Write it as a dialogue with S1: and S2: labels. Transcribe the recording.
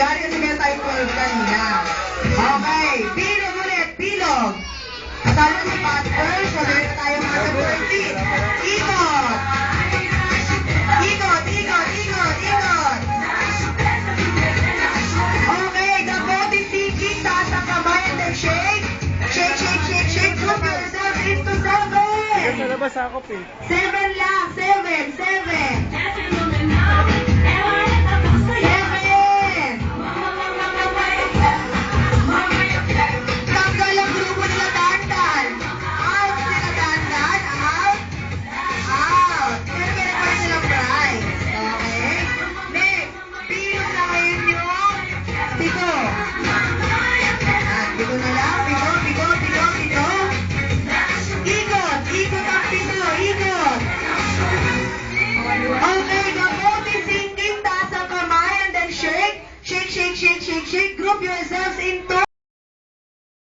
S1: yan kasi meron tayong 12 kanina. Okay, bilog ulit, bilog. Kasalo si Pastor, so meron na tayong mga 30. Ikot. Ikot, ikot, ikot, ikot. Okay, gaboti tiki, taas ang kamay and then shake. Shake, shake, shake, shake. Group yourself into 7.
S2: Sa labas ako, eh.
S1: 7 lang, 7, 7. Tanggal ang grupo nila Dandan. Out sila Dandan. Out. Out. Pero meron pa silang prize. Okay. Next. Pino na ngayon yung Pico. Pico na lang. Pico, Pico, Pico, Pico. Ikot. Ikot ang Pico. Ikot. Okay. Gaboti singing. Taas ang kamay and then shake. Shake, shake, shake, shake, shake. Group yourselves into